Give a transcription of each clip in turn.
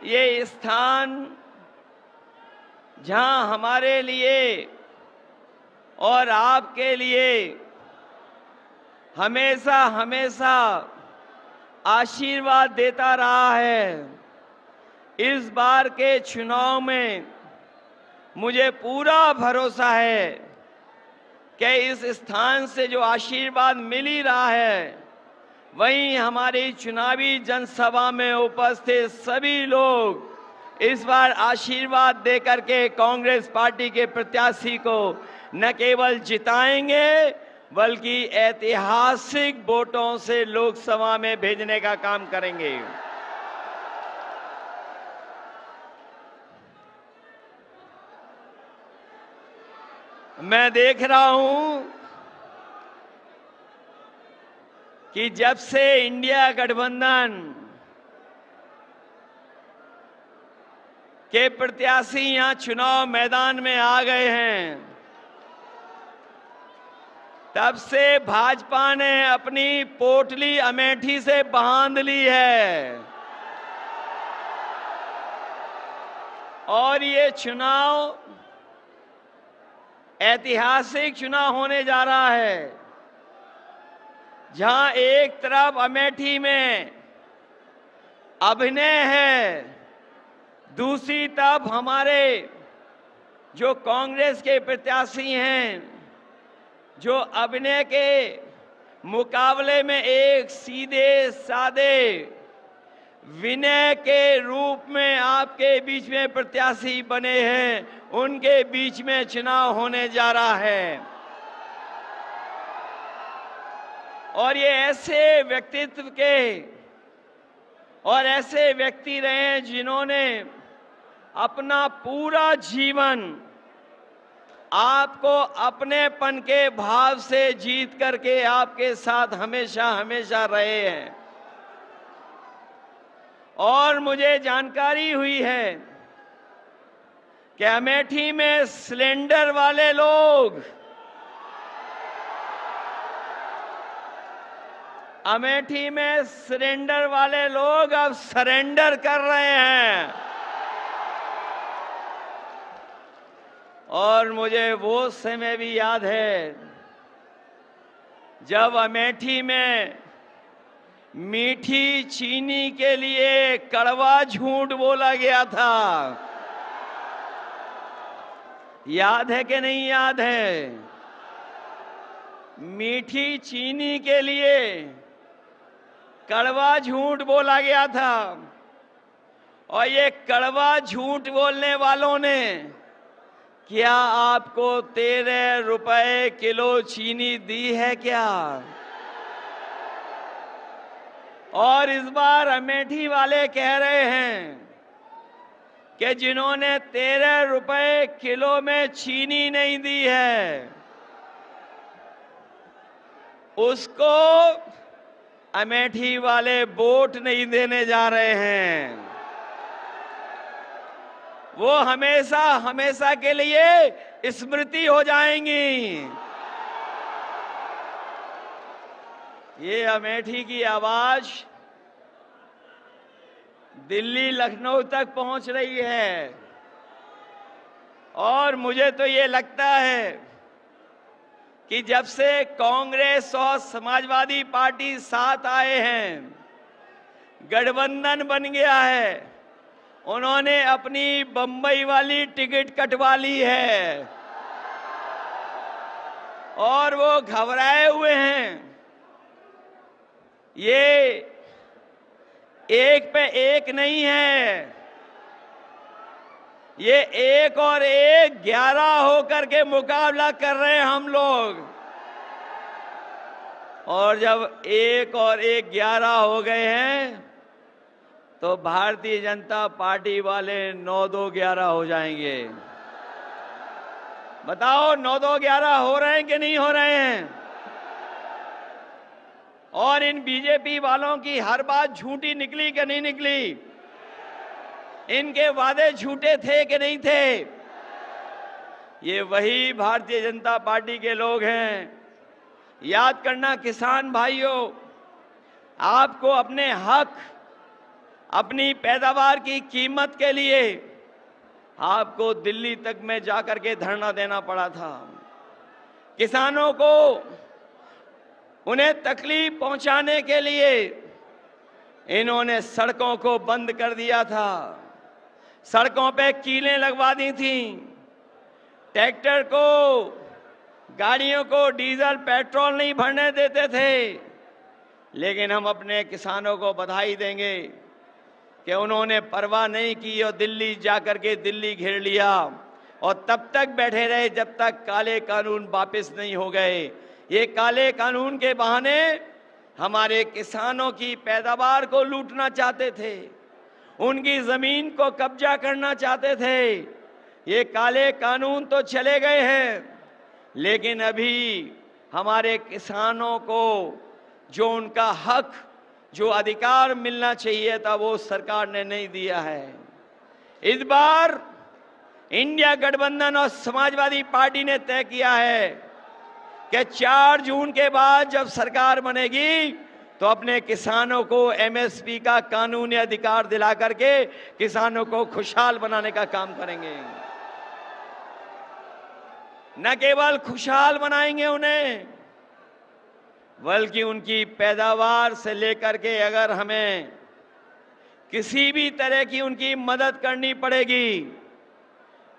ये स्थान जहां हमारे लिए और आपके लिए हमेशा हमेशा आशीर्वाद देता रहा है, इस बार के चुनाव में मुझे पूरा भरोसा है कि इस स्थान से जो आशीर्वाद मिल ही रहा है, वहीं हमारी चुनावी जनसभा में उपस्थित सभी लोग इस बार आशीर्वाद देकर के कांग्रेस पार्टी के प्रत्याशी को न केवल जिताएंगे बल्कि ऐतिहासिक वोटों से लोकसभा में भेजने का काम करेंगे। मैं देख रहा हूं कि जब से इंडिया गठबंधन के प्रत्याशी यहां चुनाव मैदान में आ गए हैं, तब से भाजपा ने अपनी पोटली अमेठी से बांध ली है और ये चुनाव ऐतिहासिक चुनाव होने जा रहा है, जहां एक तरफ अमेठी में अभिनय है, दूसरी तरफ हमारे जो कांग्रेस के प्रत्याशी हैं, जो अभिनय के मुकाबले में एक सीधे सादे विनय के रूप में आपके बीच में प्रत्याशी बने हैं, उनके बीच में चुनाव होने जा रहा है। और ये ऐसे व्यक्तित्व के और ऐसे व्यक्ति रहे हैं जिन्होंने अपना पूरा जीवन आपको अपनेपन के भाव से जीत करके आपके साथ हमेशा हमेशा रहे हैं। और मुझे जानकारी हुई है कि अमेठी में सिलेंडर वाले लोग अब सरेंडर कर रहे हैं। और मुझे वो समय भी याद है जब अमेठी में मीठी चीनी के लिए कड़वा झूठ बोला गया था। याद है कि नहीं याद है? मीठी चीनी के लिए कड़वा झूठ बोला गया था और ये कड़वा झूठ बोलने वालों ने क्या आपको 13 रुपए किलो चीनी दी है क्या? और इस बार अमेठी वाले कह रहे हैं कि जिन्होंने 13 रुपए किलो में चीनी नहीं दी है, उसको अमेठी वाले वोट नहीं देने जा रहे हैं। वो हमेशा हमेशा के लिए स्मृति हो जाएंगी। ये अमेठी की आवाज दिल्ली लखनऊ तक पहुंच रही है और मुझे तो ये लगता है कि जब से कांग्रेस और समाजवादी पार्टी साथ आए हैं, गठबंधन बन गया है, उन्होंने अपनी बंबई वाली टिकट कटवा ली है और वो घबराए हुए हैं। ये एक पे एक नहीं है, ये एक और एक 11 होकर के मुकाबला कर रहे हैं हम लोग। और जब 1 और 1 11 हो गए हैं तो भारतीय जनता पार्टी वाले 9-2-11 हो जाएंगे। बताओ 9-2-11 हो रहे हैं कि नहीं हो रहे हैं? और इन बीजेपी वालों की हर बात झूठी निकली कि नहीं निकली? इनके वादे झूठे थे कि नहीं थे? ये वही भारतीय जनता पार्टी के लोग हैं। याद करना किसान भाइयों, आपको अपने हक अपनी पैदावार की कीमत के लिए आपको दिल्ली तक में जाकर के धरना देना पड़ा था। किसानों को उन्हें तकलीफ पहुंचाने के लिए इन्होंने सड़कों को बंद कर दिया था, सड़कों पे कीलें लगवा दी थी, ट्रैक्टर को, गाड़ियों को डीजल पेट्रोल नहीं भरने देते थे। लेकिन हम अपने किसानों को बधाई देंगे कि उन्होंने परवाह नहीं की और दिल्ली जाकर के दिल्ली घेर लिया और तब तक बैठे रहे जब तक काले कानून वापस नहीं हो गए। ये काले कानून के बहाने हमारे किसानों की पैदावार को लूटना चाहते थे, उनकी जमीन को कब्जा करना चाहते थे। ये काले कानून तो चले गए हैं, लेकिन अभी हमारे किसानों को जो उनका हक, जो अधिकार मिलना चाहिए था, वो सरकार ने नहीं दिया है। इस बार इंडिया गठबंधन और समाजवादी पार्टी ने तय किया है कि 4 जून के बाद जब सरकार बनेगी तो अपने किसानों को एमएसपी का कानूनी अधिकार दिला करके किसानों को खुशहाल बनाने का काम करेंगे। न केवल खुशहाल बनाएंगे उन्हें, बल्कि उनकी पैदावार से लेकर के अगर हमें किसी भी तरह की उनकी मदद करनी पड़ेगी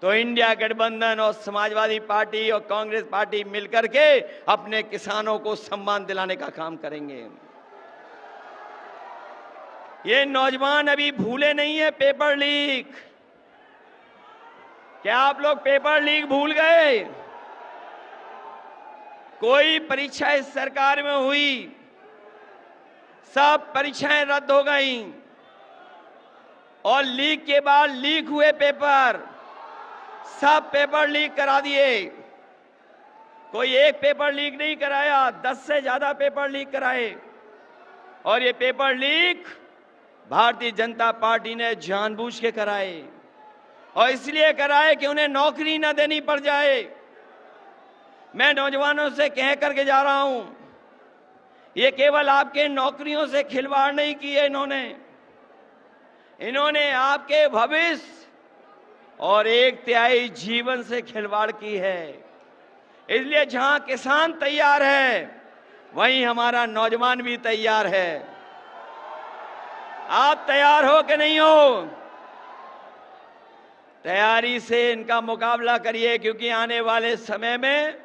तो इंडिया गठबंधन और समाजवादी पार्टी और कांग्रेस पार्टी मिलकर के अपने किसानों को सम्मान दिलाने का काम करेंगे। ये नौजवान अभी भूले नहीं है पेपर लीक। क्या आप लोग पेपर लीक भूल गए? कोई परीक्षा इस सरकार में हुई, सब परीक्षाएं रद्द हो गईं और लीक के बाद लीक हुए पेपर, सब पेपर लीक करा दिए। कोई एक पेपर लीक नहीं कराया, 10 से ज्यादा पेपर लीक कराए। और ये paper leak Bharatiya Janata party ने जानबूझ के कराए और इसलिए कराए कि उन्हें नौकरी न देनी पड़ जाए। मैं नौजवानों से कह करके जा रहा हूं, ये केवल आपके नौकरियों से खिलवाड़ नहीं किए इन्होंने आपके भविष्य और 1/3 जीवन से खिलवाड़ की है। इसलिए जहां किसान तैयार है, वहीं हमारा नौजवान भी तैयार है। आप तैयार हो कि नहीं हो? तैयारी से इनका मुकाबला करिए, क्योंकि आने वाले समय में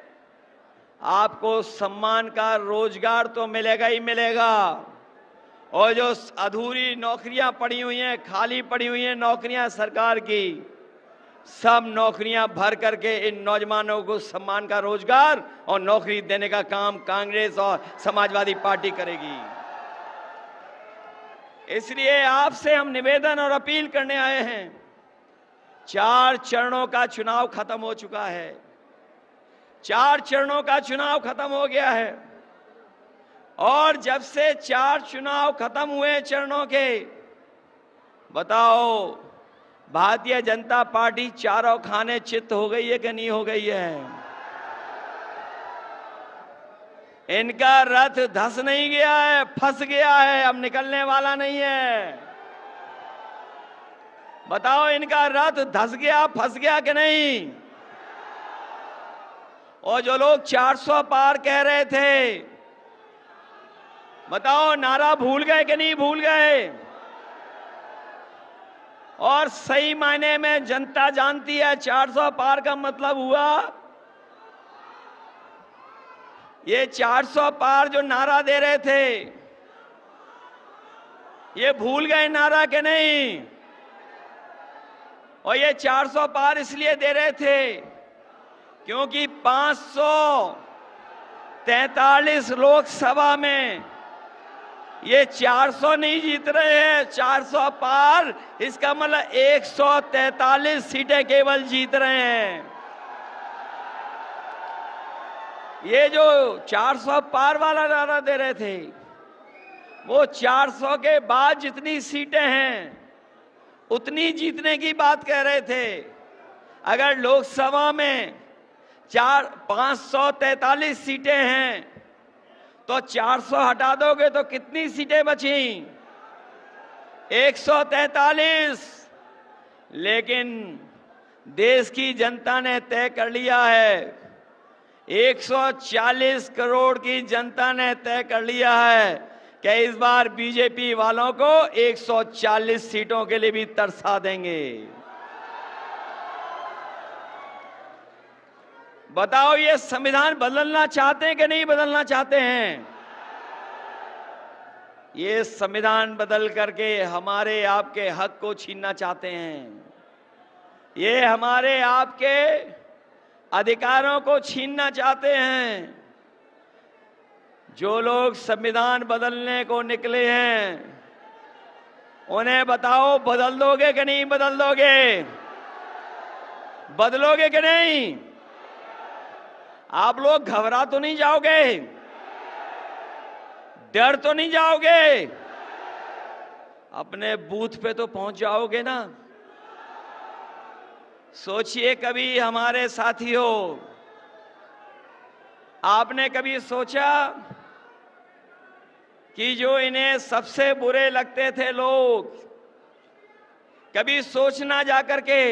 आपको सम्मान का रोजगार तो मिलेगा ही मिलेगा। और जो अधूरी नौकरियां पड़ी हुई हैं, खाली पड़ी हुई हैं नौकरियां सरकार की, सब नौकरियां भर करके इन नौजवानों को सम्मान का रोजगार और नौकरी देने का काम कांग्रेस और समाजवादी पार्टी करेगी। इसलिए आपसे हम निवेदन और अपील करने आए हैं। 4 चरणों का चुनाव खत्म हो चुका है, 4 चरणों का चुनाव खत्म हो गया है। और जब से 4 चुनाव खत्म हुए चरणों के, बताओ भारतीय जनता पार्टी चारों खाने चित्त हो गई है कि नहीं हो गई है? इनका रथ धस नहीं गया है, फंस गया है, अब निकलने वाला नहीं है। बताओ इनका रथ धस गया, फंस गया कि नहीं? और जो लोग 400 पार कह रहे थे, बताओ नारा भूल गए कि नहीं भूल गए? और सही मायने में जनता जानती है 400 पार का मतलब हुआ, ये 400 पार जो नारा दे रहे थे, ये भूल गए नारा के नहीं? और ये 400 पार इसलिए दे रहे थे क्योंकि 543 लोकसभा में ये 400 नहीं जीत रहे हैं, 400 पार, इसका मतलब 143 सीटें केवल जीत रहे हैं। ये जो 400 पार वाला नारा दे रहे थे, वो 400 के बाद जितनी सीटें हैं उतनी जीतने की बात कह रहे थे। अगर लोकसभा में 543 सीटें हैं तो 400 हटा दोगे तो कितनी सीटें बची? 143, लेकिन देश की जनता ने तय कर लिया है, 140 करोड़ की जनता ने तय कर लिया है कि इस बार बीजेपी वालों को 140 सीटों के लिए भी तरसा देंगे। बताओ, ये संविधान बदलना चाहते हैं कि नहीं बदलना चाहते हैं? ये संविधान बदल करके हमारे आपके हक को छीनना चाहते हैं, ये हमारे आपके अधिकारों को छीनना चाहते हैं। जो लोग संविधान बदलने को निकले हैं, उन्हें बताओ, बदल दोगे कि नहीं बदल दोगे? बदलोगे कि नहीं? आप लोग घबरा तो नहीं जाओगे? डर तो नहीं जाओगे? अपने बूथ पे तो पहुंच जाओगे ना? सोचिए, कभी हमारे साथियों, आपने कभी सोचा कि जो इन्हें सबसे बुरे लगते थे लोग, कभी सोचना जाकर के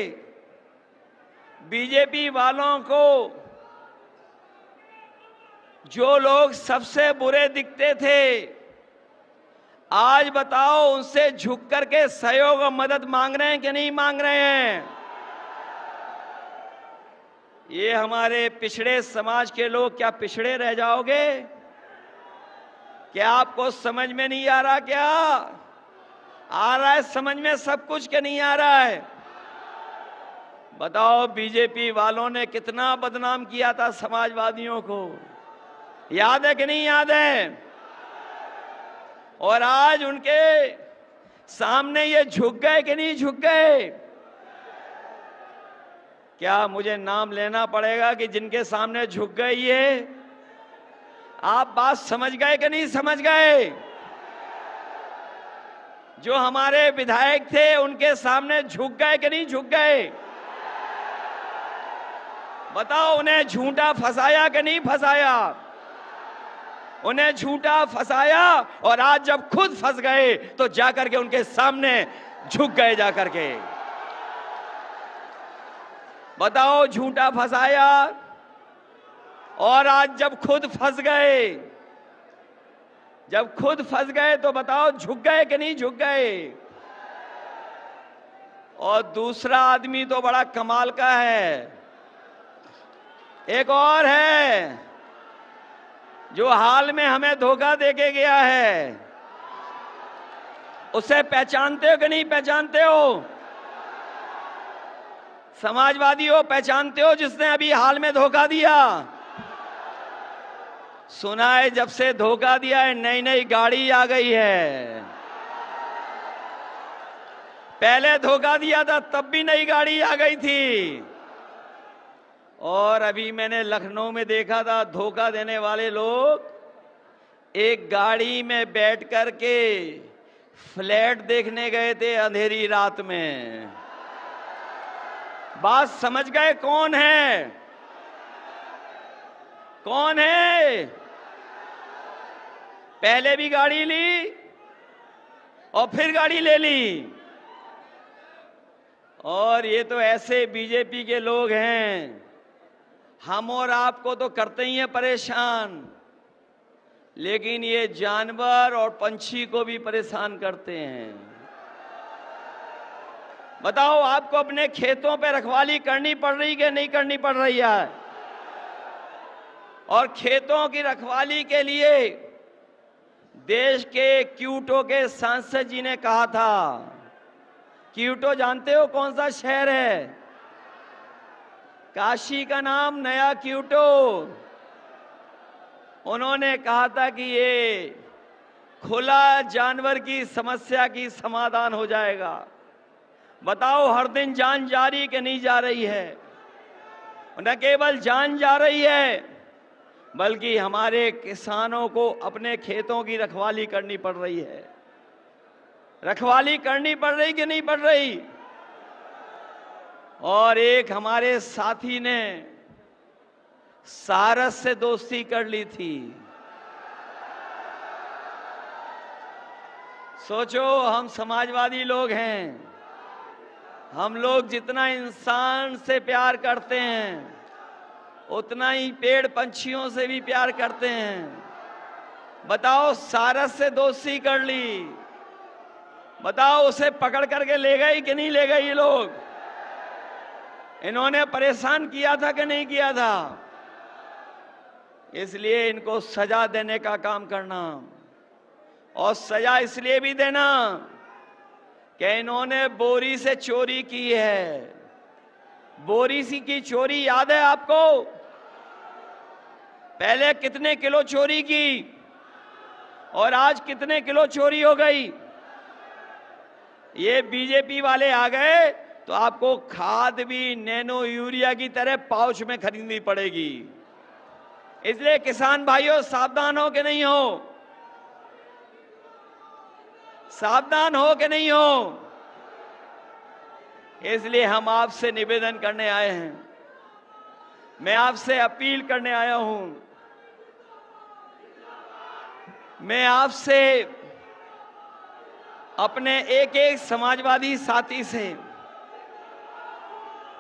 बीजेपी वालों को जो लोग सबसे बुरे दिखते थे, आज बताओ उनसे झुक करके सहयोग और मदद मांग रहे हैं कि नहीं मांग रहे हैं? ये हमारे पिछड़े समाज के लोग क्या पिछड़े रह जाओगे? क्या आपको समझ में नहीं आ रहा? क्या आ रहा है समझ में सब कुछ के नहीं आ रहा है? बताओ, बीजेपी वालों ने कितना बदनाम किया था समाजवादियों को, याद है कि नहीं याद है? और आज उनके सामने ये झुक गए कि नहीं झुक गए? क्या मुझे नाम लेना पड़ेगा कि जिनके सामने झुक गए ये? आप बात समझ गए कि नहीं समझ गए? जो हमारे विधायक थे उनके सामने झुक गए कि नहीं झुक गए? बताओ, उन्हें झूठा फंसाया कि नहीं फंसाया? उन्हें झूठा फंसाया, और आज जब खुद फंस गए तो जाकर के उनके सामने झुक गए जाकर के। बताओ, झूठा फंसाया और आज जब खुद फंस गए, जब खुद फंस गए तो बताओ झुक गए कि नहीं झुक गए? और दूसरा आदमी तो बड़ा कमाल का है, एक और है जो हाल में हमें धोखा देके गया है। उसे पहचानते हो कि नहीं पहचानते हो? समाजवादियों, पहचानते हो जिसने अभी हाल में धोखा दिया? सुना है जब से धोखा दिया है नई नई गाड़ी आ गई है। पहले धोखा दिया था तब भी नई गाड़ी आ गई थी। और अभी मैंने लखनऊ में देखा था, धोखा देने वाले लोग एक गाड़ी में बैठ करके फ्लैट देखने गए थे अंधेरी रात में। बात समझ गए कौन है? कौन है? पहले भी गाड़ी ली और फिर गाड़ी ले ली। और ये तो ऐसे बीजेपी के लोग हैं, हम और आपको तो करते ही हैं परेशान, लेकिन ये जानवर और पंछी को भी परेशान करते हैं। बताओ, आपको अपने खेतों पे रखवाली करनी पड़ रही कि नहीं करनी पड़ रही है? और खेतों की रखवाली के लिए देश के क्योटो के सांसद जी ने कहा था, क्योटो जानते हो कौन सा शहर है? काशी का नाम नया क्योटो। उन्होंने कहा था कि ये खुला जानवर की समस्या की समाधान हो जाएगा। बताओ, हर दिन जान जा रही कि नहीं जा रही है? न केवल जान जा रही है, बल्कि हमारे किसानों को अपने खेतों की रखवाली करनी पड़ रही है। रखवाली करनी पड़ रही कि नहीं पड़ रही? और एक हमारे साथी ने सारस से दोस्ती कर ली थी। सोचो, हम समाजवादी लोग हैं, हम लोग जितना इंसान से प्यार करते हैं उतना ही पेड़ पंछियों से भी प्यार करते हैं। बताओ, सारस से दोस्ती कर ली, बताओ उसे पकड़ करके ले गई कि नहीं ले गई? ये लोग, इन्होंने परेशान किया था कि नहीं किया था? इसलिए इनको सजा देने का काम करना, और सजा इसलिए भी देना कि इन्होंने बोरी से चोरी की है। बोरी सी की चोरी याद है आपको? पहले कितने किलो चोरी की और आज कितने किलो चोरी हो गई? ये बीजेपी वाले आ गए तो आपको खाद भी नैनो यूरिया की तरह पाउच में खरीदनी पड़ेगी। इसलिए किसान भाइयों, सावधान हो कि नहीं हो? सावधान हो कि नहीं हो? इसलिए हम आपसे निवेदन करने आए हैं, मैं आपसे अपील करने आया हूं, मैं आपसे अपने एक एक समाजवादी साथी से,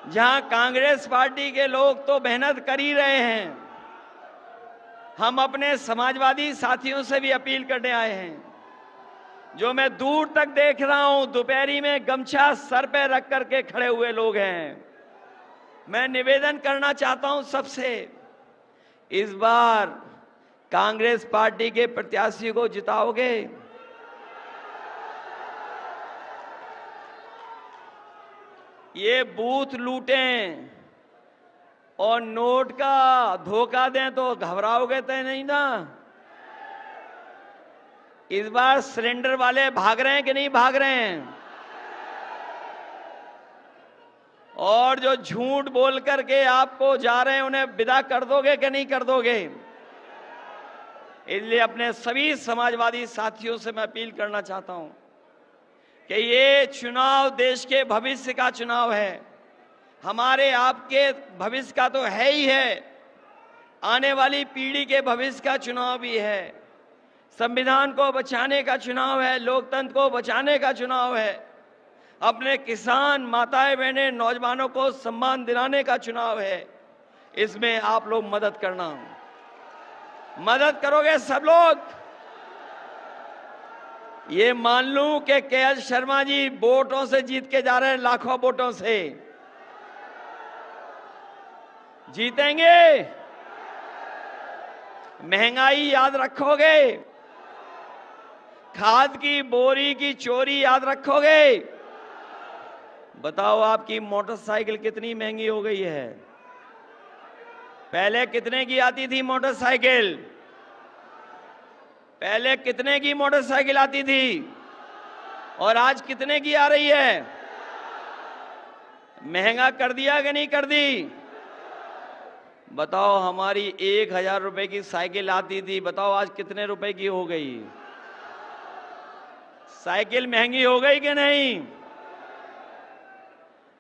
जहां कांग्रेस पार्टी के लोग तो मेहनत कर ही रहे हैं, हम अपने समाजवादी साथियों से भी अपील करने आए हैं। जो मैं दूर तक देख रहा हूं, दोपहरी में गमछा सर पे रख करके खड़े हुए लोग हैं। मैं निवेदन करना चाहता हूं सबसे, इस बार कांग्रेस पार्टी के प्रत्याशी को जिताओगे? ये बूथ लूटें और नोट का धोखा दें तो घबराओगे तो नहीं ना? इस बार सिलेंडर वाले भाग रहे हैं कि नहीं भाग रहे हैं? और जो झूठ बोल करके आपको जा रहे हैं उन्हें विदा कर दोगे कि नहीं कर दोगे? इसलिए अपने सभी समाजवादी साथियों से मैं अपील करना चाहता हूं कि ये चुनाव देश के भविष्य का चुनाव है, हमारे आपके भविष्य का तो है ही है, आने वाली पीढ़ी के भविष्य का चुनाव भी है। संविधान को बचाने का चुनाव है, लोकतंत्र को बचाने का चुनाव है, अपने किसान, माताएं, बहनें, नौजवानों को सम्मान दिलाने का चुनाव है। इसमें आप लोग मदद करना, मदद करोगे सब लोग? ये मान लूं कि के.एस. शर्मा जी वोटों से जीत के जा रहे हैं, लाखों वोटों से जीतेंगे। महंगाई याद रखोगे? खाद की बोरी की चोरी याद रखोगे? बताओ, आपकी मोटरसाइकिल कितनी महंगी हो गई है? पहले कितने की आती थी मोटरसाइकिल? पहले कितने की मोटरसाइकिल आती थी और आज कितने की आ रही है? महंगा कर दिया कि नहीं कर दी? बताओ, हमारी 1000 रुपए की साइकिल आती थी, बताओ आज कितने रुपए की हो गई? साइकिल महंगी हो गई कि नहीं?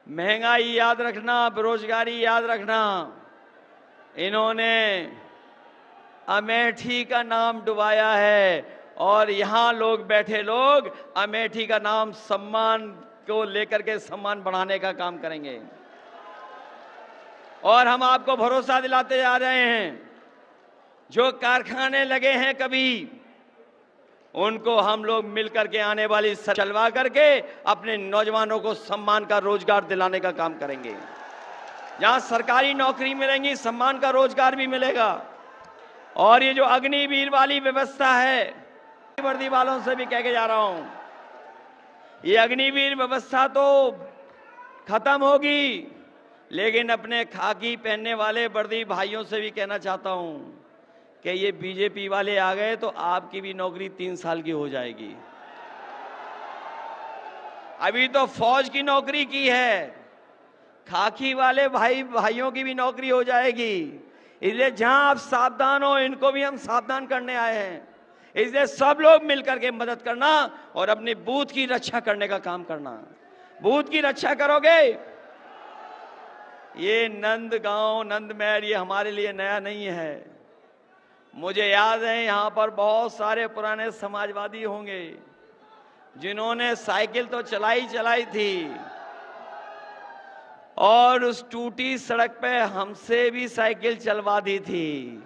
महंगाई याद रखना, बेरोजगारी याद रखना। इन्होंने अमेठी का नाम डुबाया है और यहां लोग बैठे लोग अमेठी का नाम सम्मान को लेकर के सम्मान बढ़ाने का काम करेंगे। और हम आपको भरोसा दिलाते जा रहे हैं, जो कारखाने लगे हैं कभी, उनको हम लोग मिलकर के आने वाली चलवा करके अपने नौजवानों को सम्मान का रोजगार दिलाने का काम करेंगे। जहां सरकारी नौकरी मिलेंगी, सम्मान का रोजगार भी मिलेगा। और ये जो अग्निवीर वाली व्यवस्था है, वर्दी वालों से भी कह के जा रहा हूं, ये अग्निवीर व्यवस्था तो खत्म होगी, लेकिन अपने खाकी पहनने वाले वर्दी भाइयों से भी कहना चाहता हूं कि ये बीजेपी वाले आ गए तो आपकी भी नौकरी 3 साल की हो जाएगी। अभी तो फौज की नौकरी की है, खाकी वाले भाइयों की भी नौकरी हो जाएगी। इसलिए जहां आप सावधान हो, इनको भी हम सावधान करने आए हैं। इसलिए सब लोग मिलकर के मदद करना और अपनी बूथ की रक्षा करने का काम करना। बूथ की रक्षा करोगे? ये नंदगांव, नंदमहर, ये हमारे लिए नया नहीं है। मुझे याद है, यहां पर बहुत सारे पुराने समाजवादी होंगे, जिन्होंने साइकिल तो चलाई थी और उस टूटी सड़क पे हमसे भी साइकिल चलवा दी थी।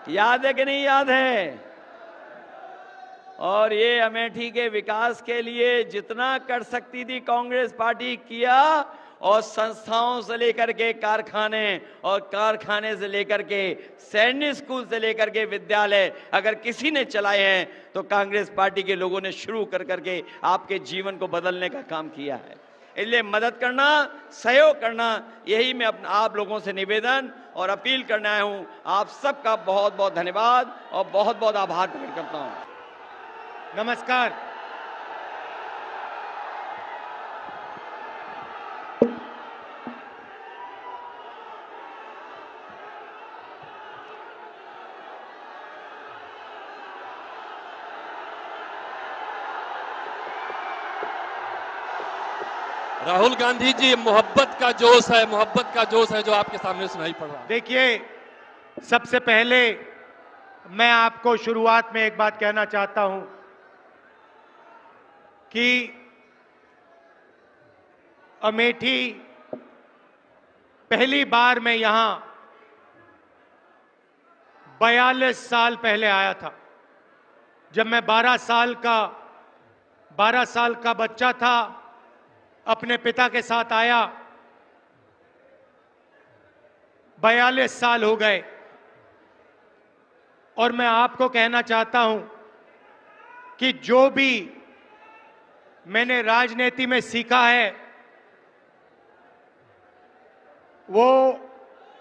याद है कि नहीं याद है? और ये अमेठी के विकास के लिए जितना कर सकती थी कांग्रेस पार्टी किया, और संस्थाओं से लेकर के कारखाने, और कारखाने से लेकर के सैनिक स्कूल से लेकर के विद्यालय अगर किसी ने चलाए हैं तो कांग्रेस पार्टी के लोगों ने शुरू कर करके आपके जीवन को बदलने का काम किया है। इसलिए मदद करना, सहयोग करना, यही मैं आप लोगों से निवेदन और अपील करने आया हूं। आप सबका बहुत बहुत धन्यवाद और बहुत बहुत आभार प्रकट करता हूं। नमस्कार। राहुल गांधी जी, मोहब्बत का जोश है, मोहब्बत का जोश है जो आपके सामने सुनाई पड़ रहा है। देखिए, सबसे पहले मैं आपको शुरुआत में एक बात कहना चाहता हूं कि अमेठी पहली बार मैं यहां 42 साल पहले आया था। जब मैं 12 साल का बच्चा था, अपने पिता के साथ आया। 42 साल हो गए और मैं आपको कहना चाहता हूं कि जो भी मैंने राजनीति में सीखा है वो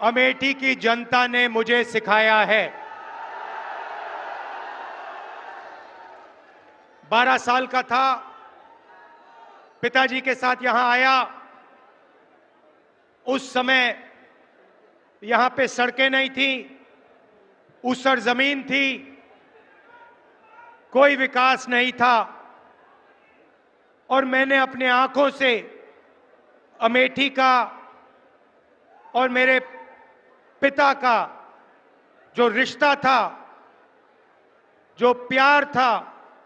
अमेठी की जनता ने मुझे सिखाया है। 12 साल का था, पिताजी के साथ यहां आया। उस समय यहां पे सड़कें नहीं थी, ऊसर जमीन थी, कोई विकास नहीं था, और मैंने अपने आंखों से अमेठी का और मेरे पिता का जो रिश्ता था, जो प्यार था,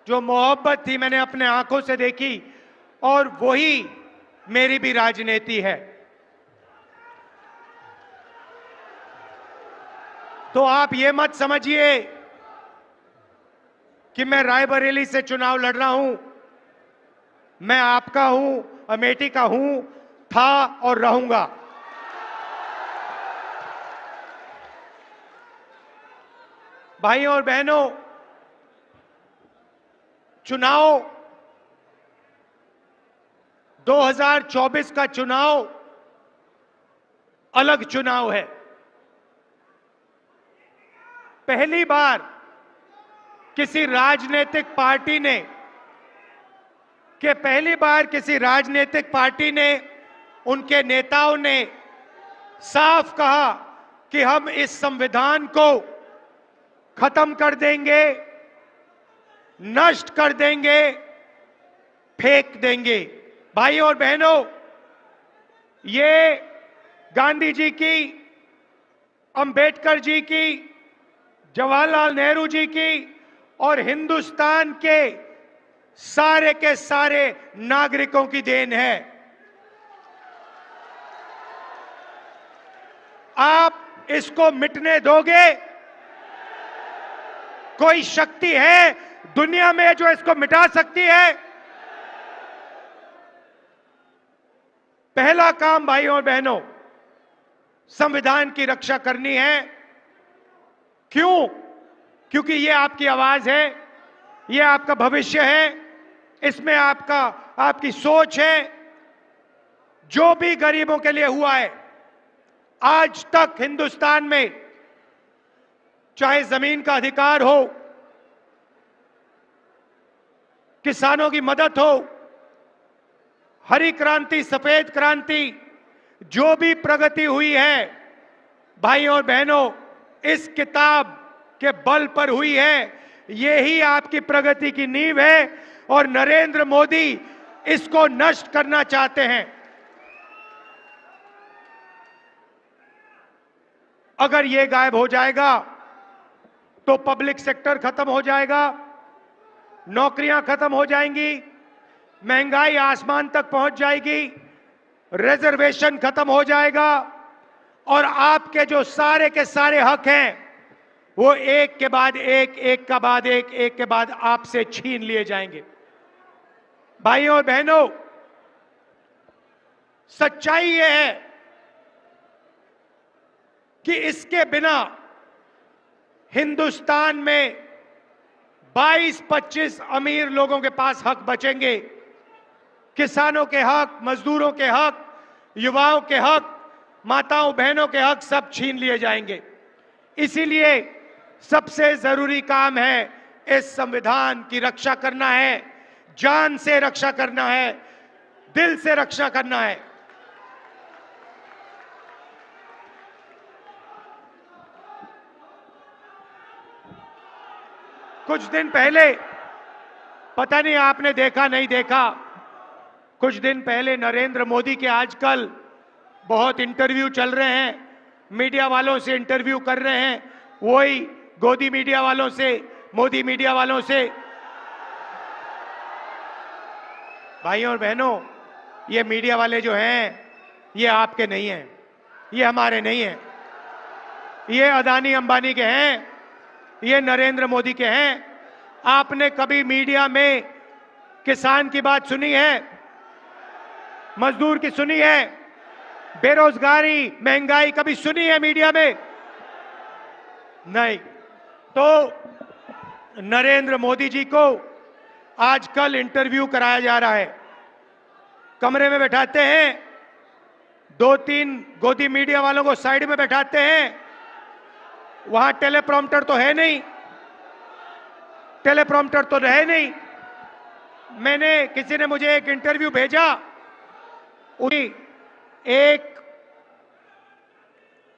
जो मोहब्बत थी, मैंने अपने आंखों से देखी, और वही मेरी भी राजनीति है। तो आप ये मत समझिए कि मैं रायबरेली से चुनाव लड़ रहा हूं। मैं आपका हूं, अमेठी का हूं, था और रहूंगा। भाइयों और बहनों, चुनाव 2024 का चुनाव अलग चुनाव है। पहली बार किसी राजनीतिक पार्टी ने उनके नेताओं ने साफ कहा कि हम इस संविधान को खत्म कर देंगे, नष्ट कर देंगे, फेंक देंगे। भाइयों और बहनों, ये गांधी जी की, अंबेडकर जी की, जवाहरलाल नेहरू जी की और हिंदुस्तान के सारे नागरिकों की देन है। आप इसको मिटने दोगे? कोई शक्ति है दुनिया में जो इसको मिटा सकती है? पहला काम भाइयों और बहनों, संविधान की रक्षा करनी है। क्यों? क्योंकि ये आपकी आवाज है, ये आपका भविष्य है, इसमें आपकी सोच है। जो भी गरीबों के लिए हुआ है आज तक हिंदुस्तान में, चाहे जमीन का अधिकार हो, किसानों की मदद हो, हरी क्रांति, सफेद क्रांति, जो भी प्रगति हुई है भाइयों और बहनों, इस किताब के बल पर हुई है। यही आपकी प्रगति की नींव है और नरेंद्र मोदी इसको नष्ट करना चाहते हैं। अगर ये गायब हो जाएगा तो पब्लिक सेक्टर खत्म हो जाएगा, नौकरियां खत्म हो जाएंगी, महंगाई आसमान तक पहुंच जाएगी, रिजर्वेशन खत्म हो जाएगा और आपके जो सारे के सारे हक हैं वो एक के बाद एक, एक का बाद एक के बाद आपसे छीन लिए जाएंगे। भाइयों और बहनों, सच्चाई यह है कि इसके बिना हिंदुस्तान में 22-25 अमीर लोगों के पास हक बचेंगे। किसानों के हक, मजदूरों के हक, युवाओं के हक, माताओं बहनों के हक सब छीन लिए जाएंगे। इसीलिए सबसे जरूरी काम है इस संविधान की रक्षा करना है, जान से रक्षा करना है, दिल से रक्षा करना है। कुछ दिन पहले, पता नहीं आपने देखा नहीं देखा, कुछ दिन पहले नरेंद्र मोदी के आजकल बहुत इंटरव्यू चल रहे हैं, मीडिया वालों से इंटरव्यू कर रहे हैं, वही गोदी मीडिया वालों से, मोदी मीडिया वालों से। भाइयों और बहनों, ये मीडिया वाले जो हैं ये आपके नहीं हैं, ये हमारे नहीं हैं, ये अदानी अंबानी के हैं, ये नरेंद्र मोदी के हैं। आपने कभी मीडिया में किसान की बात सुनी है, मजदूर की सुनी है, बेरोजगारी, महंगाई कभी सुनी है मीडिया में? नहीं। तो नरेंद्र मोदी जी को आजकल इंटरव्यू कराया जा रहा है, कमरे में बैठाते हैं, 2-3 गोदी मीडिया वालों को साइड में बैठाते हैं, वहां टेलीप्रॉम्प्टर तो है नहीं, टेलीप्रॉम्प्टर तो रहे नहीं। किसी ने मुझे एक इंटरव्यू भेजा,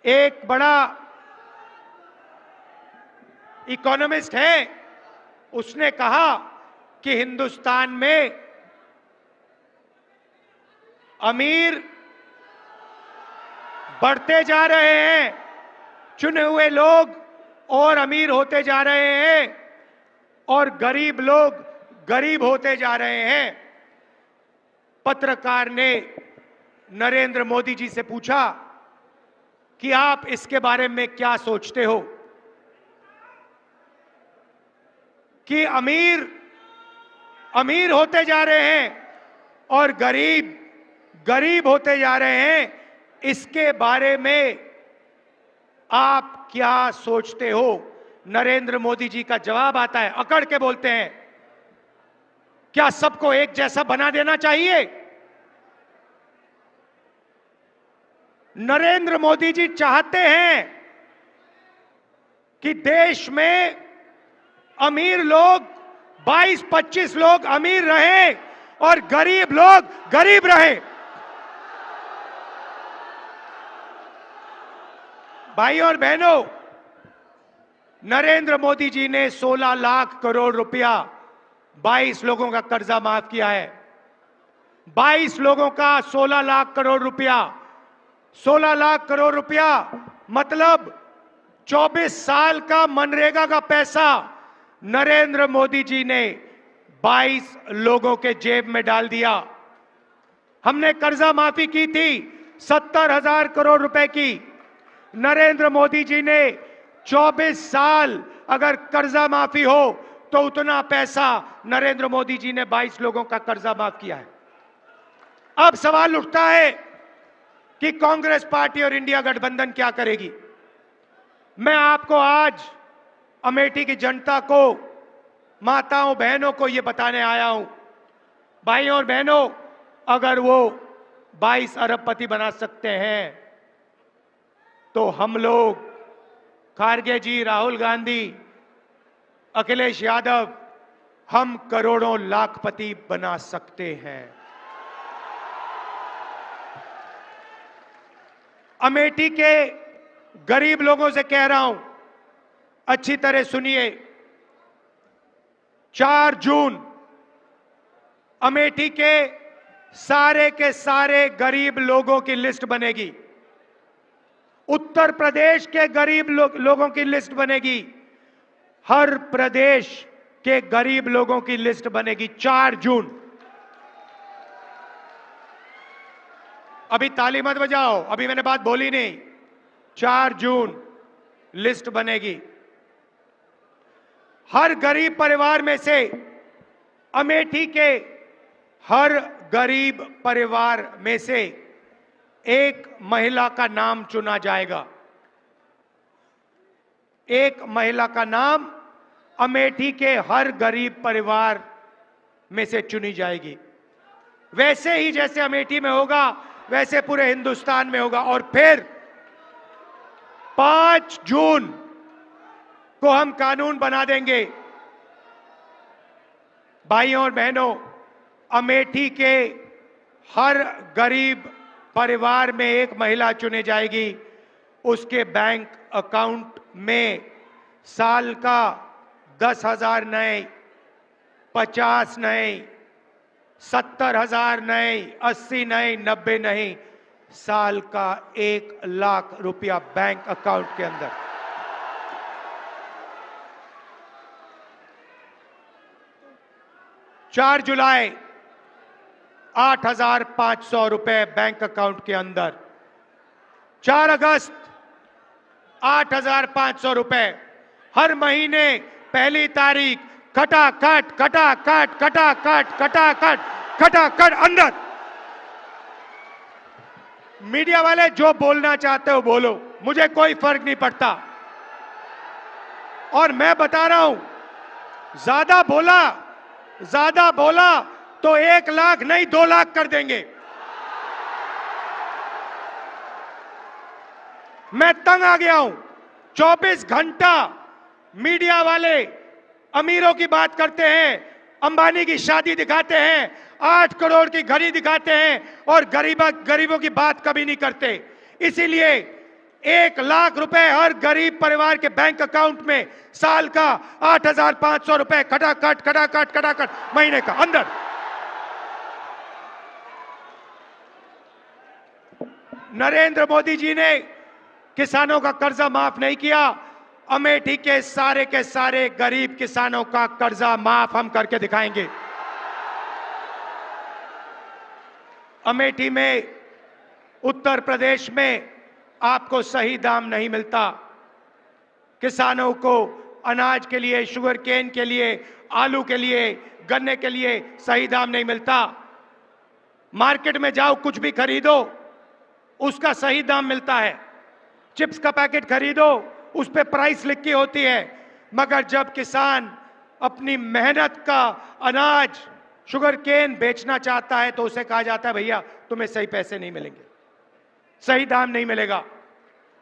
एक बड़ा इकोनॉमिस्ट है, उसने कहा कि हिंदुस्तान में अमीर बढ़ते जा रहे हैं, चुने हुए लोग और अमीर होते जा रहे हैं और गरीब लोग गरीब होते जा रहे हैं। पत्रकार ने नरेंद्र मोदी जी से पूछा कि आप इसके बारे में क्या सोचते हो कि अमीर अमीर होते जा रहे हैं और गरीब गरीब होते जा रहे हैं, इसके बारे में आप क्या सोचते हो? नरेंद्र मोदी जी का जवाब आता है, अकड़ के बोलते हैं, क्या सबको एक जैसा बना देना चाहिए? नरेंद्र मोदी जी चाहते हैं कि देश में अमीर लोग 22-25 लोग अमीर रहे और गरीब लोग गरीब रहे। भाइयों और बहनों, नरेंद्र मोदी जी ने 16 लाख करोड़ रुपया 22 लोगों का कर्जा माफ किया है। 22 लोगों का 16 लाख करोड़ रुपया, 16 लाख करोड़ रुपया मतलब 24 साल का मनरेगा का पैसा नरेंद्र मोदी जी ने 22 लोगों के जेब में डाल दिया। हमने कर्जा माफी की थी 70,000 करोड़ रुपए की। नरेंद्र मोदी जी ने 24 साल अगर कर्जा माफी हो तो उतना पैसा नरेंद्र मोदी जी ने 22 लोगों का कर्जा माफ किया है। अब सवाल उठता है कि कांग्रेस पार्टी और इंडिया गठबंधन क्या करेगी। मैं आपको आज अमेठी की जनता को, माताओं बहनों को यह बताने आया हूं, भाइयों और बहनों, अगर वो 22 अरबपति बना सकते हैं तो हम लोग, खारगे जी, राहुल गांधी, अखिलेश यादव, हम करोड़ों लाखपति बना सकते हैं। अमेठी के गरीब लोगों से कह रहा हूं, अच्छी तरह सुनिए। 4 जून अमेठी के सारे गरीब लोगों की लिस्ट बनेगी। उत्तर प्रदेश के गरीब लोगों की लिस्ट बनेगी। हर प्रदेश के गरीब लोगों की लिस्ट बनेगी 4 जून। अभी ताली मत बजाओ, अभी मैंने बात बोली नहीं। 4 जून लिस्ट बनेगी। हर गरीब परिवार में से, अमेठी के हर गरीब परिवार में से एक महिला का नाम चुना जाएगा। एक महिला का नाम अमेठी के हर गरीब परिवार में से चुनी जाएगी। वैसे ही जैसे अमेठी में होगा वैसे पूरे हिंदुस्तान में होगा। और फिर 5 जून को हम कानून बना देंगे। भाइयों और बहनों, अमेठी के हर गरीब परिवार में एक महिला चुनी जाएगी। उसके बैंक अकाउंट में साल का 10,000 नए, 50 नए, 70,000 नए, 80 नए, 90 नहीं, साल का 1 लाख रुपया बैंक अकाउंट के अंदर। चार जुलाई 8,500 रुपए बैंक अकाउंट के अंदर। 4 अगस्त 8,500 रुपए। हर महीने पहली तारीख खटाखट खटाखट खटाखट खटाखट खटाखट अंदर। मीडिया वाले जो बोलना चाहते हो बोलो, मुझे कोई फर्क नहीं पड़ता। और मैं बता रहा हूं, ज्यादा बोला तो 1 लाख नहीं 2 लाख कर देंगे। मैं तंग आ गया हूं। 24 घंटा मीडिया वाले अमीरों की बात करते हैं, अंबानी की शादी दिखाते हैं, 8 करोड़ की घड़ी दिखाते हैं और गरीबों की बात कभी नहीं करते। इसीलिए 1 लाख रुपए हर गरीब परिवार के बैंक अकाउंट में, साल का 8,500 रुपए खटाखट खटाखट खटाखट महीने का अंदर। नरेंद्र मोदी जी ने किसानों का कर्जा माफ नहीं किया। अमेठी के सारे गरीब किसानों का कर्जा माफ हम करके दिखाएंगे। अमेठी में, उत्तर प्रदेश में आपको सही दाम नहीं मिलता। किसानों को अनाज के लिए, शुगर केन के लिए, आलू के लिए, गन्ने के लिए सही दाम नहीं मिलता। मार्केट में जाओ, कुछ भी खरीदो, उसका सही दाम मिलता है। चिप्स का पैकेट खरीदो, उस पे प्राइस लिखी होती है। मगर जब किसान अपनी मेहनत का अनाज, शुगर केन बेचना चाहता है तो उसे कहा जाता है भैया तुम्हें सही पैसे नहीं मिलेंगे, सही दाम नहीं मिलेगा।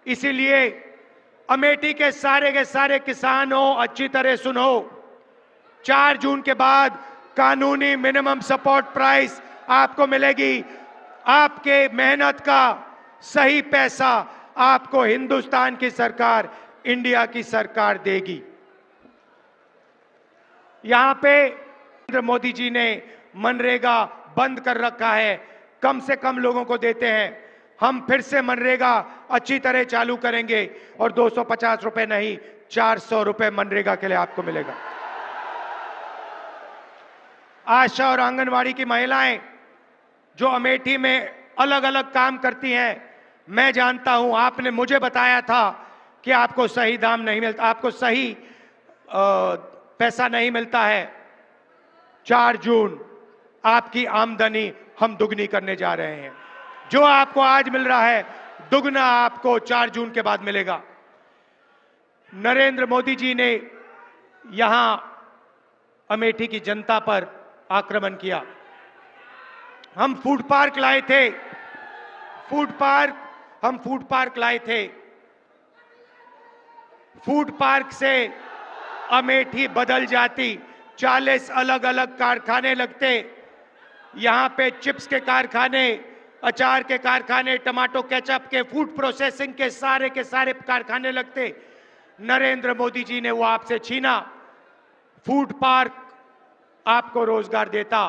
इसीलिए अमेठी के सारे किसानों, अच्छी तरह सुनो, 4 जून के बाद कानूनी मिनिमम सपोर्ट प्राइस आपको मिलेगी। आपके मेहनत का सही पैसा आपको हिंदुस्तान की सरकार, इंडिया की सरकार देगी। यहां पे नरेंद्र मोदी जी ने मनरेगा बंद कर रखा है, कम से कम लोगों को देते हैं। हम फिर से मनरेगा अच्छी तरह चालू करेंगे और 250 रुपए नहीं, 400 रुपए मनरेगा के लिए आपको मिलेगा। आशा और आंगनवाड़ी की महिलाएं जो अमेठी में अलग अलग काम करती हैं, मैं जानता हूं, आपने मुझे बताया था कि आपको सही दाम नहीं मिलता, आपको सही पैसा नहीं मिलता है। 4 जून आपकी आमदनी हम दुगनी करने जा रहे हैं। जो आपको आज मिल रहा है, दुगना आपको 4 जून के बाद मिलेगा। नरेंद्र मोदी जी ने यहां अमेठी की जनता पर आक्रमण किया। हम फूड पार्क लाए थे, हम फूड पार्क लाए थे। फूड पार्क से अमेठी बदल जाती। 40 अलग अलग कारखाने लगते। यहां पे चिप्स के कारखाने, अचार के कारखाने, टमाटो केचप के, फूड प्रोसेसिंग के सारे कारखाने लगते। नरेंद्र मोदी जी ने वो आपसे छीना। फूड पार्क आपको रोजगार देता।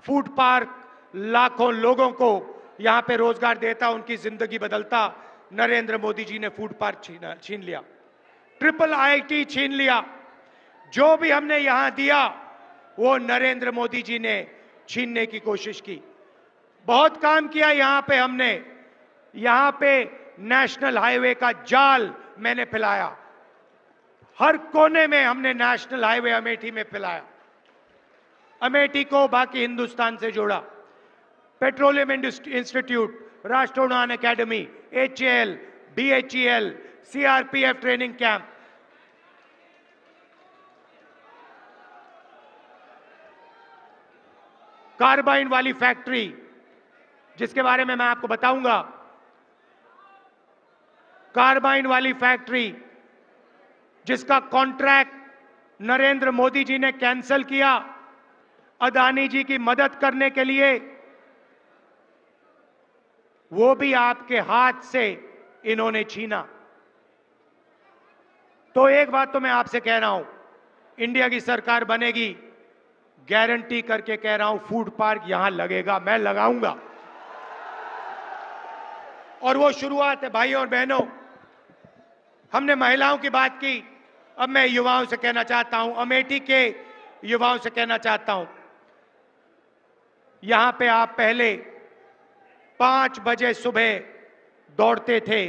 फूड पार्क लाखों लोगों को यहां पे रोजगार देता, उनकी जिंदगी बदलता। नरेंद्र मोदी जी ने फूड पार्क छीन लिया, ट्रिपल IIT छीन लिया, जो भी हमने यहां दिया वो नरेंद्र मोदी जी ने छीनने की कोशिश की। बहुत काम किया यहां पे हमने, यहां पे नेशनल हाईवे का जाल मैंने फैलाया, हर कोने में हमने नेशनल हाईवे अमेठी में फैलाया, अमेठी को बाकी हिंदुस्तान से जोड़ा। पेट्रोलियम इंस्टीट्यूट, राष्ट्रोड़ान academy, HAL, BHEL, CRPF training camp, carbine वाली फैक्ट्री जिसके बारे में मैं आपको बताऊंगा, कार्बाइन वाली फैक्ट्री जिसका कॉन्ट्रैक्ट नरेंद्र मोदी जी ने कैंसिल किया अदानी जी की मदद करने के लिए, वो भी आपके हाथ से इन्होंने छीना। तो एक बात तो मैं आपसे कह रहा हूं, इंडिया की सरकार बनेगी, गारंटी करके कह रहा हूं, फूड पार्क यहां लगेगा, मैं लगाऊंगा। और वो शुरुआत है भाइयों और बहनों। हमने महिलाओं की बात की, अब मैं युवाओं से कहना चाहता हूं, अमेठी के युवाओं से कहना चाहता हूं, यहां पे आप पहले 5 बजे सुबह दौड़ते थे,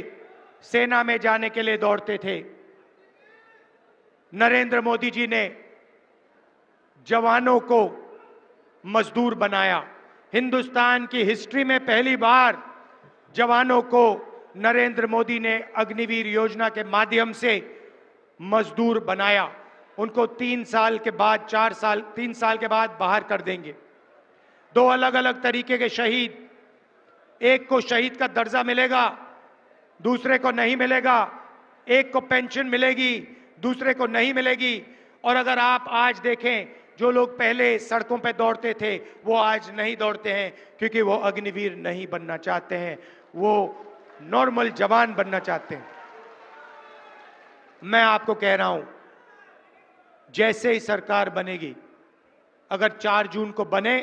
सेना में जाने के लिए दौड़ते थे। नरेंद्र मोदी जी ने जवानों को मजदूर बनाया। हिंदुस्तान की हिस्ट्री में पहली बार जवानों को नरेंद्र मोदी ने अग्निवीर योजना के माध्यम से मजदूर बनाया। उनको 3 साल के बाद 3 साल के बाद बाहर कर देंगे। 2 अलग अलग तरीके के शहीद, एक को शहीद का दर्जा मिलेगा, दूसरे को नहीं मिलेगा। एक को पेंशन मिलेगी, दूसरे को नहीं मिलेगी। और अगर आप आज देखें, जो लोग पहले सड़कों पर दौड़ते थे वो आज नहीं दौड़ते हैं, क्योंकि वो अग्निवीर नहीं बनना चाहते हैं, वो नॉर्मल जवान बनना चाहते हैं। मैं आपको कह रहा हूं, जैसे ही सरकार बनेगी, अगर 4 जून को बने,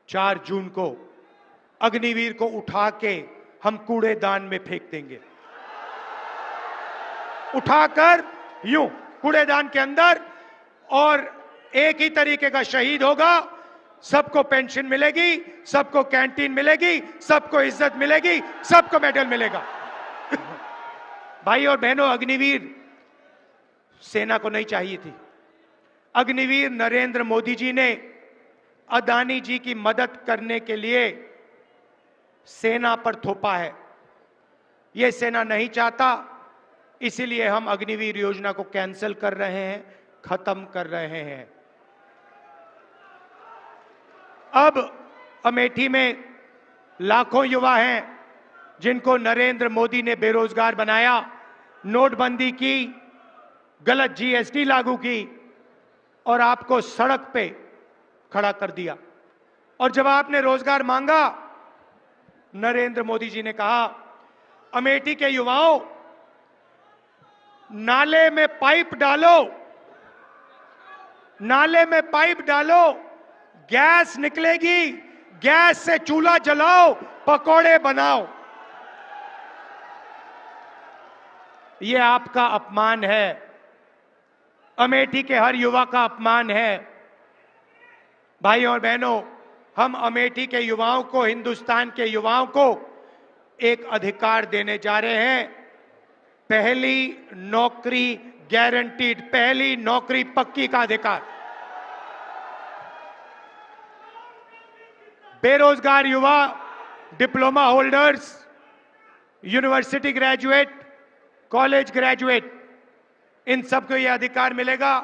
4 जून को अग्निवीर को उठा के हम कूड़ेदान में फेंक देंगे। उठाकर यूं कूड़ेदान के अंदर, और एक ही तरीके का शहीद होगा। सबको पेंशन मिलेगी, सबको कैंटीन मिलेगी, सबको इज्जत मिलेगी, सबको मेडल मिलेगा। भाई और बहनों, अग्निवीर सेना को नहीं चाहिए थी। अग्निवीर नरेंद्र मोदी जी ने अदानी जी की मदद करने के लिए सेना पर थोपा है। यह सेना नहीं चाहता, इसीलिए हम अग्निवीर योजना को कैंसिल कर रहे हैं, खत्म कर रहे हैं। अब अमेठी में लाखों युवा हैं जिनको नरेंद्र मोदी ने बेरोजगार बनाया, नोटबंदी की, गलत GST लागू की और आपको सड़क पे खड़ा कर दिया। और जब आपने रोजगार मांगा, नरेंद्र मोदी जी ने कहा, अमेठी के युवाओं, नाले में पाइप डालो, नाले में पाइप डालो, गैस निकलेगी, गैस से चूल्हा जलाओ, पकोड़े बनाओ। यह आपका अपमान है, अमेठी के हर युवा का अपमान है। भाइयों और बहनों, हम अमेठी के युवाओं को, हिंदुस्तान के युवाओं को एक अधिकार देने जा रहे हैं। पहली नौकरी गारंटीड, पहली नौकरी पक्की का अधिकार। बेरोजगार युवा, diploma holders, university graduate, college graduate, इन सबको यह अधिकार मिलेगा।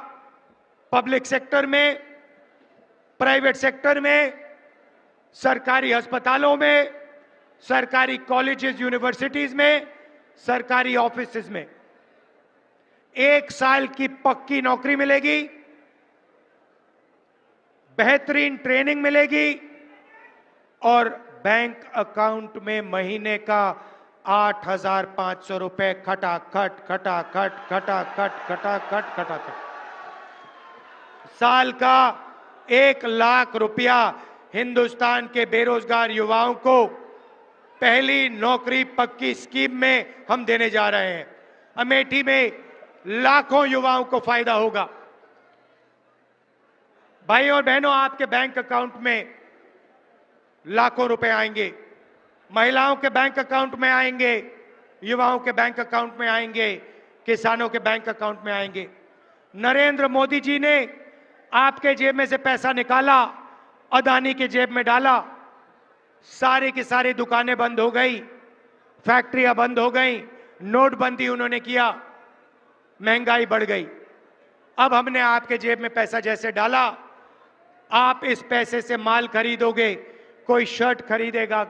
पब्लिक सेक्टर में, प्राइवेट सेक्टर में, सरकारी अस्पतालों में, सरकारी कॉलेजेस यूनिवर्सिटीज में, सरकारी ऑफिसेज में 1 साल की पक्की नौकरी मिलेगी, बेहतरीन ट्रेनिंग मिलेगी और बैंक अकाउंट में महीने का 8,500 रुपए खटाखट खटाखट खटाखट खटाखट खटाखट, साल का 1 लाख रुपया हिंदुस्तान के बेरोजगार युवाओं को पहली नौकरी पक्की स्कीम में हम देने जा रहे हैं। अमेठी में लाखों युवाओं को फायदा होगा। भाई और बहनों, आपके बैंक अकाउंट में लाखों रुपए आएंगे, महिलाओं के बैंक अकाउंट में आएंगे, युवाओं के बैंक अकाउंट में आएंगे, किसानों के बैंक अकाउंट में आएंगे। नरेंद्र मोदी जी ने आपके जेब में से पैसा निकाला, अदानी के जेब में डाला, सारी की सारी दुकानें बंद हो गई, फैक्ट्रियां बंद हो गई, नोटबंदी उन्होंने किया, महंगाई बढ़ गई। अब हमने आपके जेब में पैसा जैसे डाला, आप इस पैसे से माल खरीदोगे, कोई शर्ट खरीदेगा,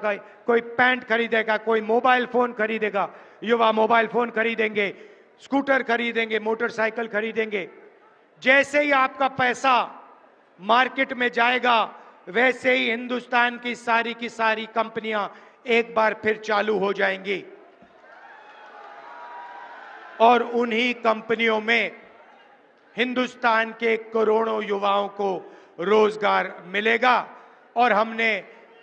कोई पैंट खरीदेगा, कोई मोबाइल फोन खरीदेगा, युवा मोबाइल फोन खरीदेंगे, स्कूटर खरीदेंगे, मोटरसाइकिल खरीदेंगे। जैसे ही आपका पैसा मार्केट में जाएगा, वैसे ही हिंदुस्तान की सारी कंपनियां एक बार फिर चालू हो जाएंगी और उन्हीं कंपनियों में हिंदुस्तान के करोड़ों युवाओं को रोजगार मिलेगा। और हमने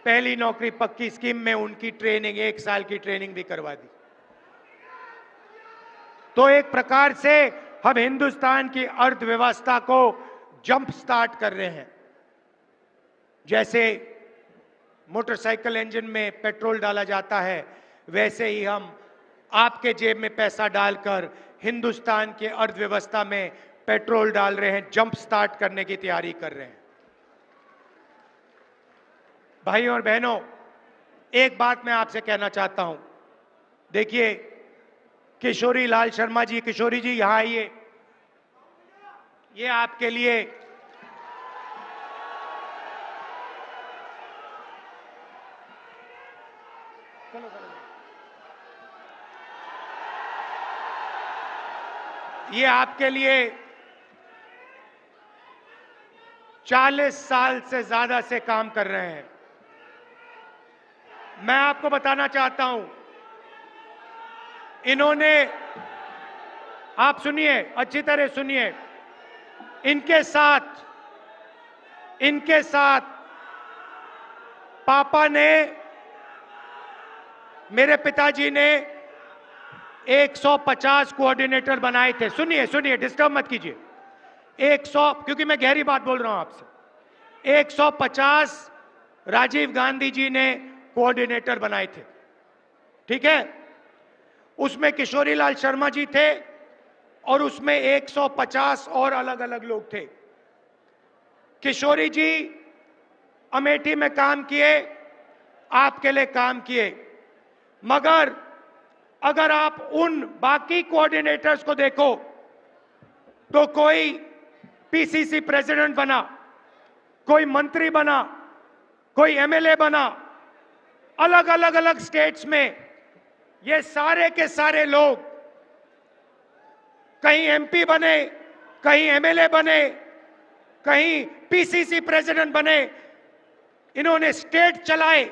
पहली नौकरी पक्की स्कीम में उनकी ट्रेनिंग, 1 साल की ट्रेनिंग भी करवा दी। तो एक प्रकार से हम हिंदुस्तान की अर्थव्यवस्था को जंप स्टार्ट कर रहे हैं। जैसे मोटरसाइकिल इंजन में पेट्रोल डाला जाता है, वैसे ही हम आपके जेब में पैसा डालकर हिंदुस्तान के अर्थव्यवस्था में पेट्रोल डाल रहे हैं, जंप स्टार्ट करने की तैयारी कर रहे हैं। भाइयों और बहनों, एक बात मैं आपसे कहना चाहता हूं। देखिए, किशोरी लाल शर्मा जी, किशोरी जी यहां आइए। ये आपके लिए ये आपके लिए 40 साल से ज्यादा से काम कर रहे हैं। मैं आपको बताना चाहता हूं, इन्होंने, आप सुनिए, अच्छी तरह सुनिए, इनके साथ पापा ने, मेरे पिताजी ने 150 कोऑर्डिनेटर बनाए थे। सुनिए सुनिए, डिस्टर्ब मत कीजिए। 100, क्योंकि मैं गहरी बात बोल रहा हूं आपसे। 150 राजीव गांधी जी ने कोऑर्डिनेटर बनाए थे, ठीक है। उसमें किशोरी लाल शर्मा जी थे और उसमें 150 और अलग अलग लोग थे। किशोरी जी अमेठी में काम किए, आपके लिए काम किए, मगर अगर आप उन बाकी कोऑर्डिनेटर्स को देखो तो कोई पीसीसी प्रेसिडेंट बना, कोई मंत्री बना, कोई एमएलए बना, अलग अलग स्टेट्स में ये सारे के सारे लोग कहीं एमपी बने, कहीं एमएलए बने, कहीं पीसीसी प्रेसिडेंट बने, इन्होंने स्टेट चलाए।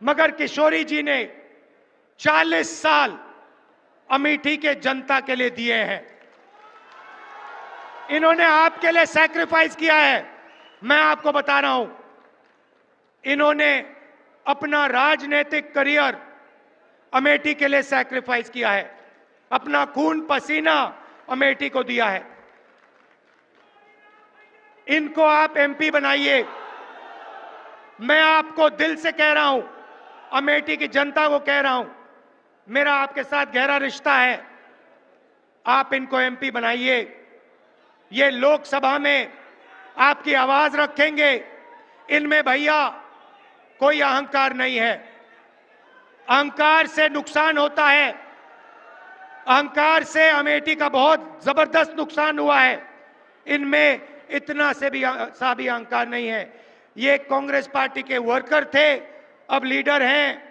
मगर किशोरी जी ने 40 साल अमेठी के जनता के लिए दिए हैं। इन्होंने आपके लिए सैक्रिफाइस किया है। मैं आपको बता रहा हूं, इन्होंने अपना राजनीतिक करियर अमेठी के लिए सैक्रिफाइस किया है, अपना खून पसीना अमेठी को दिया है। इनको आप एमपी बनाइए। मैं आपको दिल से कह रहा हूं, अमेठी की जनता को कह रहा हूं, मेरा आपके साथ गहरा रिश्ता है। आप इनको एमपी बनाइए। ये लोकसभा में आपकी आवाज रखेंगे। इनमें भैया कोई अहंकार नहीं है। अहंकार से नुकसान होता है। अहंकार से अमेठी का बहुत जबरदस्त नुकसान हुआ है। इनमें इतना से भी अहंकार नहीं है। ये कांग्रेस पार्टी के वर्कर थे, अब लीडर हैं।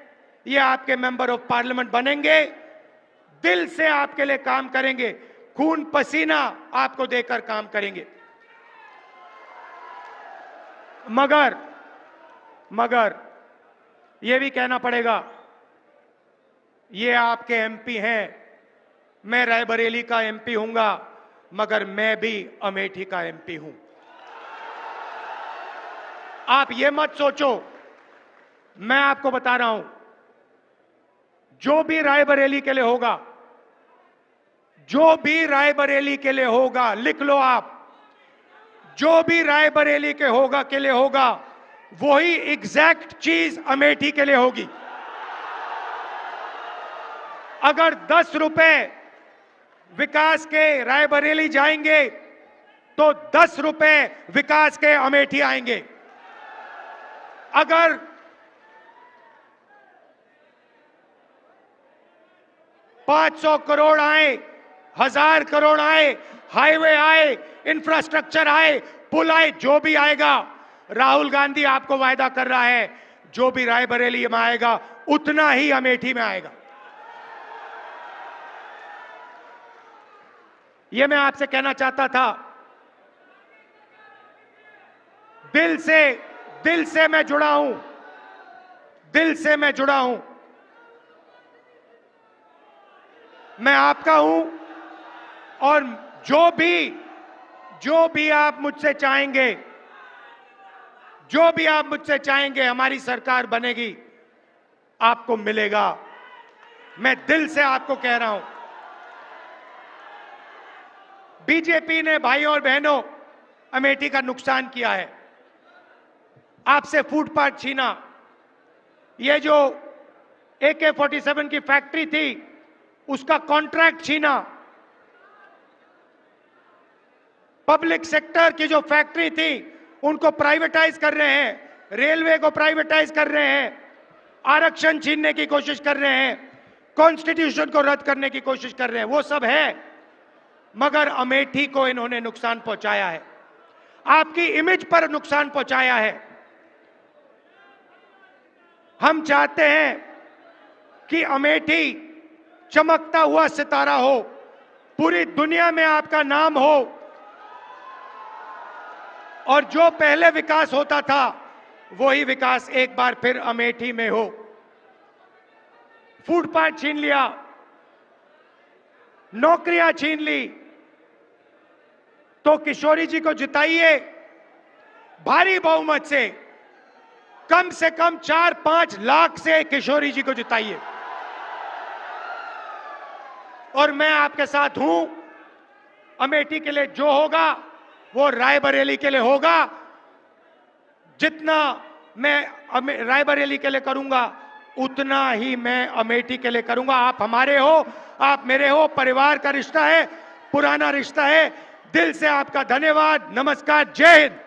ये आपके मेंबर ऑफ पार्लियामेंट बनेंगे, दिल से आपके लिए काम करेंगे, खून पसीना आपको देकर काम करेंगे। मगर ये भी कहना पड़ेगा, ये आपके एमपी हैं, मैं रायबरेली का एमपी हूंगा, मगर मैं भी अमेठी का एमपी हूं। आप ये मत सोचो, मैं आपको बता रहा हूं, जो भी रायबरेली के लिए होगा, जो भी रायबरेली के लिए होगा, लिख लो आप, जो भी रायबरेली के होगा के लिए होगा, वही एग्जैक्ट चीज अमेठी के लिए होगी। अगर 10 रुपए विकास के रायबरेली जाएंगे तो 10 रुपए विकास के अमेठी आएंगे। अगर 500 करोड़ आए, 1000 करोड़ आए, हाईवे आए, इंफ्रास्ट्रक्चर आए, पुल आए, जो भी आएगा, राहुल गांधी आपको वायदा कर रहा है, जो भी रायबरेली में आएगा उतना ही अमेठी में आएगा। यह मैं आपसे कहना चाहता था। दिल से मैं जुड़ा हूं, दिल से मैं जुड़ा हूं। मैं आपका हूं और जो भी आप मुझसे चाहेंगे, जो भी आप मुझसे चाहेंगे हमारी सरकार बनेगी, आपको मिलेगा। मैं दिल से आपको कह रहा हूं। बीजेपी ने भाइयों और बहनों अमेठी का नुकसान किया है, आपसे फुटपाथ छीना, ये जो AK-47 की फैक्ट्री थी उसका कॉन्ट्रैक्ट छीना, पब्लिक सेक्टर की जो फैक्ट्री थी उनको प्राइवेटाइज कर रहे हैं, रेलवे को प्राइवेटाइज कर रहे हैं, आरक्षण छीनने की कोशिश कर रहे हैं, कॉन्स्टिट्यूशन को रद्द करने की कोशिश कर रहे हैं, वो सब है, मगर अमेठी को इन्होंने नुकसान पहुंचाया है, आपकी इमेज पर नुकसान पहुंचाया है। हम चाहते हैं कि अमेठी चमकता हुआ सितारा हो, पूरी दुनिया में आपका नाम हो, और जो पहले विकास होता था वही विकास एक बार फिर अमेठी में हो। फुटपाथ छीन लिया, नौकरियां छीन ली, तो किशोरी जी को जिताइए भारी बहुमत से कम 4-5 लाख से किशोरी जी को जिताइए। और मैं आपके साथ हूं, अमेठी के लिए जो होगा वो रायबरेली के लिए होगा। जितना मैं रायबरेली के लिए करूंगा उतना ही मैं अमेठी के लिए करूंगा। आप हमारे हो, आप मेरे हो, परिवार का रिश्ता है, पुराना रिश्ता है। दिल से आपका धन्यवाद, नमस्कार, जय हिंद।